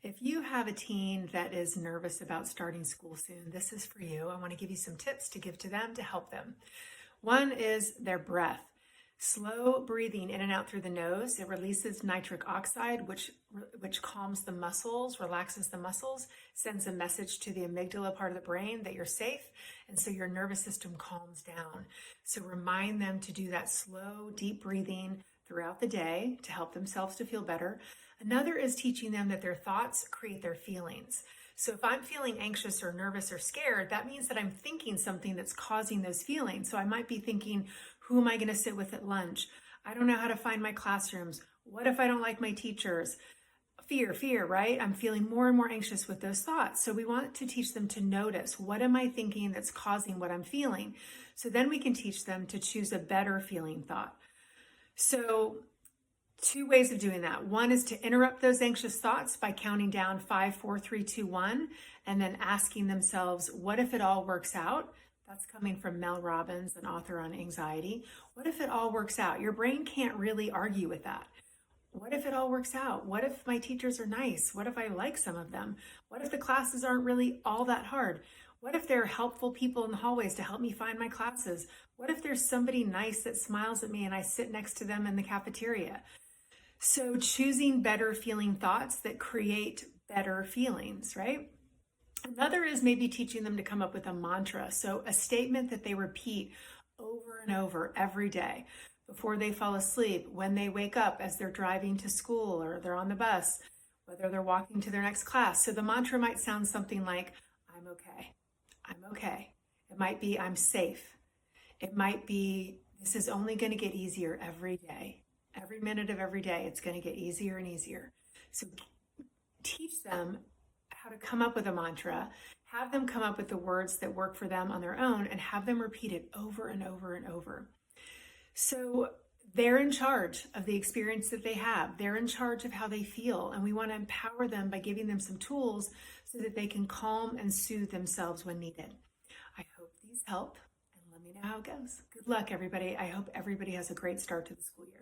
If you have a teen that is nervous about starting school soon, this is for you. I want to give you some tips to give to them to help them. One is their breath. Slow breathing in and out through the nose. It releases nitric oxide, which calms the muscles, relaxes the muscles, sends a message to the amygdala part of the brain that you're safe. And so your nervous system calms down. So remind them to do that slow, deep breathing throughout the day to help themselves to feel better. Another is teaching them that their thoughts create their feelings. So if I'm feeling anxious or nervous or scared, that means that I'm thinking something that's causing those feelings. So I might be thinking, who am I going to sit with at lunch? I don't know how to find my classrooms. What if I don't like my teachers? Fear, right? I'm feeling more and more anxious with those thoughts. So we want to teach them to notice, what am I thinking that's causing what I'm feeling? So then we can teach them to choose a better feeling thought. So two ways of doing that. One is to interrupt those anxious thoughts by counting down 5, 4, 3, 2, 1, and then asking themselves, what if it all works out? That's coming from Mel Robbins, an author on anxiety. What if it all works out? Your brain can't really argue with that. What if it all works out? What if my teachers are nice? What if I like some of them? What if the classes aren't really all that hard? What if there are helpful people in the hallways to help me find my classes? What if there's somebody nice that smiles at me and I sit next to them in the cafeteria? So choosing better feeling thoughts that create better feelings, right? Another is maybe teaching them to come up with a mantra. So a statement that they repeat over and over every day before they fall asleep, when they wake up, as they're driving to school or they're on the bus, whether they're walking to their next class. So the mantra might sound something like, I'm okay. I'm okay. It might be, I'm safe. It might be, this is only going to get easier every day. Every minute of every day, it's going to get easier and easier. So teach them how to come up with a mantra, have them come up with the words that work for them on their own, and have them repeat it over and over and over. So they're in charge of the experience that they have. They're in charge of how they feel. And we want to empower them by giving them some tools so that they can calm and soothe themselves when needed. I hope these help, and let me know how it goes. Good luck, everybody. I hope everybody has a great start to the school year.